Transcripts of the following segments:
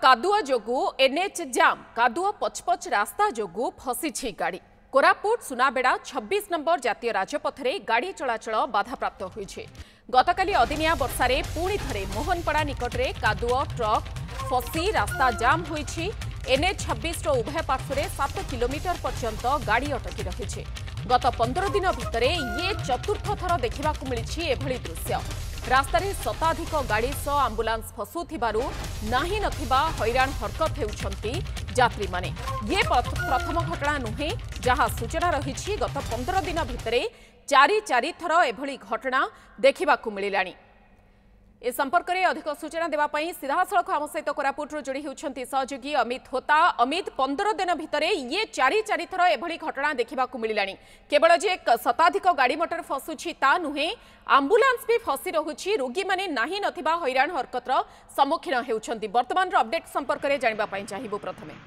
कादुआ जोगु NH जाम कादुआ पचपच रास्ता जोगु फसी गाड़ी कोरापुट सुनाबेड़ा 26 नंबर जातीय राजपथ में गाड़ी चलाचल बाधाप्राप्त होइछे। गतकाली अदिनिया वर्षारे पुणी थरे मोहनपड़ा निकट में कादुआ ट्रक फसी रास्ता जाम होइछि। एनएच 26 उभय पार्श्व 7 किलोमीटर पर्यंत गाड़ी अटकी रही। गत 15 दिन भितर ये चतुर्थ थर देखा मिली एभली दृश्य। रास्तार शताधिक गाड़ी सह आंबुलांस फसुथिबारु नाही नथिबा हैरान हरकत हेउछंती यात्री माने। ये प्रथम घटना नुहे जहां सूचना रही गत 15 दिन भितर चारि थर एभली घटना देखा मिलानी। ए संपर्क में अधिक सूचना देवाई सीधासख आम सहित कोरापुट जोड़ी होती सहयोगी अमित होता। अमित 15 दिन भितर ये चारि थर एभली घटना देखा मिलानी। केवल जे शताधिक गाड़ी मोटर फसुची ता नुहे आंबुलांस भी फसी रहुछि। रोगी माने नाही नथिबा हैरान हरकतर सम्मुखीन हेउछंती। वर्तमान अपडेट संपर्क में जानिबा चाहिबो। प्रथमे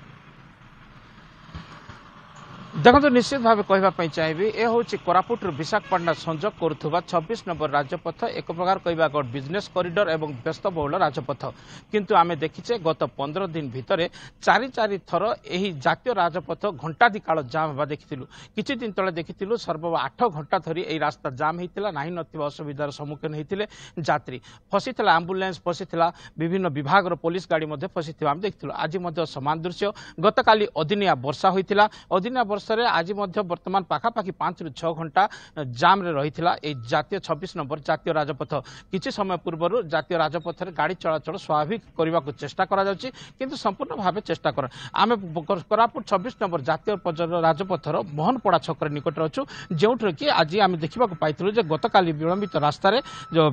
देखो निश्चित भाव कहवाई चाहिए यह हूँ कोरापुट विशाखापाटना संजोग करुवा 26 नंबर राजपथ एक प्रकार कहवा गड बिजनेस कॉरिडोर एवं व्यस्तबहुल राजपथ। किंतु आमे देखिचे गत 15 दिन भितर चारि थर यही जातीय राजपथ घंटाधि काल जाम होगा देखिलु। किछि दिन तले देखिलु सर्व 8 घंटा धरी यही रास्ता जाम होता नाही नथिबा असुविधार सम्मुखीन होते यात्री। फसीला आंबुलांस फसीला विभिन्न विभाग पुलिस गाड़ी फसी आम देखिलु। आज समान दृश्य गतकाली अदिनिया वर्षा होता। अदिनिया वर्षा आज वर्तमान पाखापाखि 5 ରୁ 6 घंटा जाम रे रही जातीय 26 नंबर जातीय राजपथ। किछि समय पूर्व जातीय राजपथ रे गाड़ी चलाचल स्वाभाविक करने को चेष्टा करा जाउछि किंतु संपूर्ण भाव चेष्टा कर आम कोरापुट 26 नंबर जातीय राजपथर मोहनपड़ा छक निकट अच्छु जो कि आज आम देखा पाइलु गतकाली विलंबित रास्त जो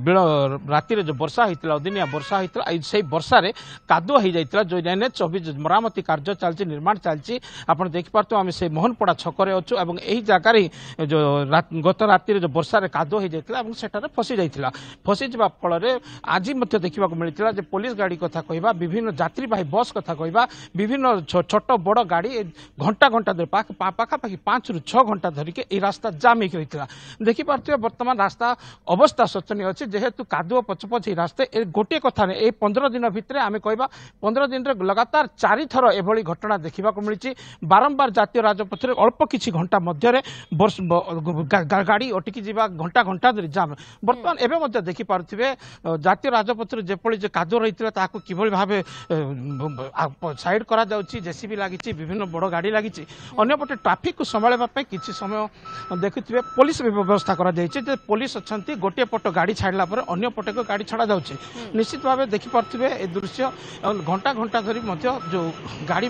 राति जो वर्षा होता अदिनिया वर्षा होता से वर्षा कादुआ हो जाता जो एनएच 26 मरामती कार्य चलती निर्माण चलती आप देखिपे आम से मोहनपड़ा छकरे अच्छु और यही जगार जो गत राति जो वर्षा कादुआ हो जाता फसी जाता। फसी जा फल आज देखा मिलता पुलिस गाड़ी कथा कहवा विभिन्न यात्रीवाही बस कथा कहवा विभिन्न छोट बड़ गाड़ी घंटा घंटा धरी पाखापाखि 5 ରୁ 6 घंटा धरिके ये रास्ता जाम होता देखिपे बर्तमान रास्ता अवस्था शोचनीय अच्छी जेहेतु कादुआ पचपच रास्ता गोटे कथा नहीं। ये 15 दिन भितर आम कह 15 दिन लगातार 4 थर एभली घटना देखा मिली। बारंबार जातीय राजपथ अल्प किछि घंटा मध्य गाड़ी अटकी जा घंटा घंटा धरी जाम। बर्तमान एवं देखिपे जातीय राजपथ जेपली कादुआ रही कि भाव साइड करा जेसीबी लगी विभिन्न बड़ गाड़ी लगी अंपटे ट्राफिक को संभाळा किसी समय देखुए पुलिस व्यवस्था कर पुलिस अच्छा गोटे पट गाड़ी छाड़ा पर अन्य पटे को गाड़ी छड़ा जाऊँगी। निश्चित भाव देखिपे ए दृश्य घंटा घंटा धरी जो गाड़ी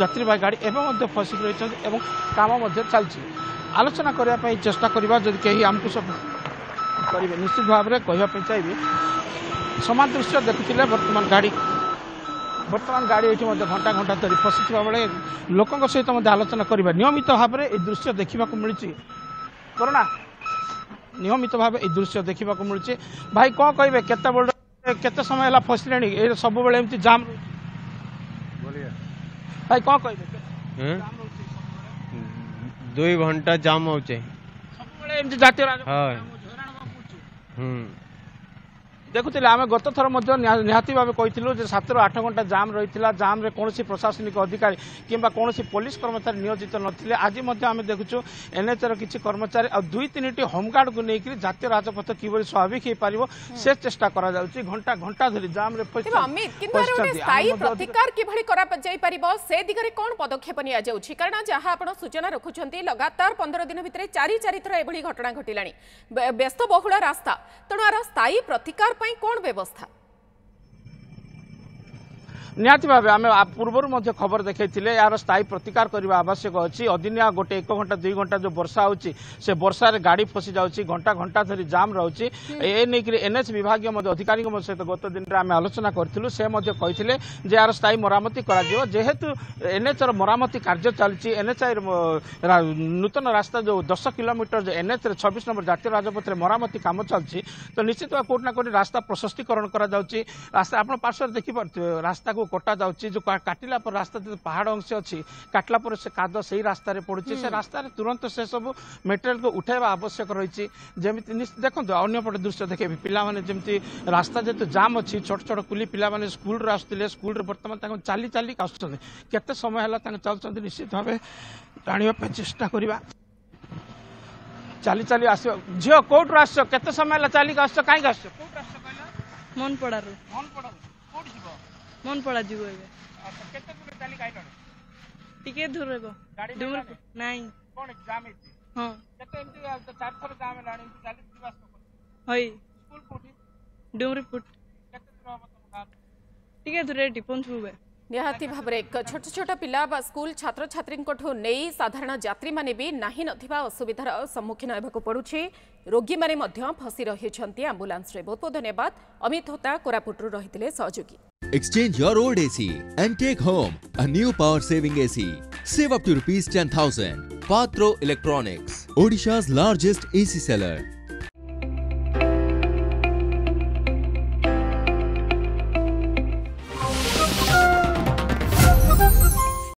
यात्रीवाही गाड़ी एवं फसिक रही काम चलती आलोचना करने चेष्टा करवा जदि कहीं आमको सब करेंगे निश्चित भाव में कहवाई चाहिए समान दृश्य देखुले बर्तमान गाड़ी ये घंटा घंटा धरी फसी बेले लोकों सहित आलोचना करवा नियमित भाव में यह दृश्य देखा मिली कोरोना नियमित भाव यह दृश्य देखा मिली। भाई कौन कहे केते समय है फसले सब बेले एमती जाम भाई कौन कहे 2 घंटा जाम हो जातीय देखुले आम गत थर निहाती भाव कही 7 ରୁ 8 घंटा जाम रही जाम रे कौन प्रशासनिक अधिकारी किंबा कौन पुलिस कर्मचारी नियोजित नथिले। आज आम देखुचु एनएचआर किसी कर्मचारी और 2-3टी होमगार्ड को लेकर जातीय राजपथ किभली स्वाभाविक हो पार से चेष्टा करा जाउछि। घंटा घंटा धरी जाम रे प्रतिकार किभली करा जाई परिबो से दिगरे कोन पदक्षेप निया जाउछि कारण जहां आपण सूचना रखुछंती लगातार 15 दिन भितर चारि थर एभली घटना घटिलानी व्यस्त बहुल रास्ता तेणु आर स्थायी प्रतिकार कौन व्यवस्था निहाती भाव आम पूर्वर खबर देखते यार स्थायी प्रतिकार करने आवश्यक अच्छी। अदिनिया गोटे 1 घंटा 2 घंटा जो वर्षा होची से वर्षा रे गाड़ी फसी जाउची घंटा घंटा धरी जाम रहउची ए नहीं एनएच विभाग अधिकारी सहित गत दिन में आम आलोचना करूँ से कहते यार स्थायी मरामती करा जेहेतु एनएच मरामती कार्य चलती एनएच नूतन रास्ता जो 10 किलोमीटर जो एनएच 26 नंबर जातीय राजपथ मरामती काम चलती तो निश्चित भाव कोटना कोटी रास्ता प्रशस्तीकरण करा रास्ता आप पार्श्व देखिपे रास्ता को कटा जाउची जो काटिला पर रास्ता पहाड़ अंश अच्छी काटला पर से काद से रास्तार पड़ुची से रास्तार तुरंत से सब मेटेरियल को उठाइबा आवश्यक रही जमी देखो अन्यपटे दृश्य देखे पिला माने जमी रास्ता जेतु जाम अच्छी छोट छोट कुली पिला माने स्कूल आसुले स्कूल बर्तमान चली चली आसुच्च केते समय है चलुच्च निश्चित भाव जाना चेष्टा करवा चली चली आस झील कौटू आस केते समय चलिक आस कहीं आस मन पड़ा जीव टिके दूर नहीं हाँ डुमरीपुट टिके दूर पहुंचबे निहाती भाबरे छोट छोट पिला बा स्कूल छात्र छात्री नहीं साधारण यात्री माने भी नाही नथिबा असुविधार सम्मुखीन हेबाकु पड़ुछि रोगी माने मध्य फसी रहिछन्ति एम्बुलेंस रे। बहुत बहुत धन्यवाद अमित होता कोरापुट रहितिले सहयोगी। Exchange your old AC and take home a new power saving AC. Save up to ₹10,000. Patro Electronics, Odisha's largest AC seller.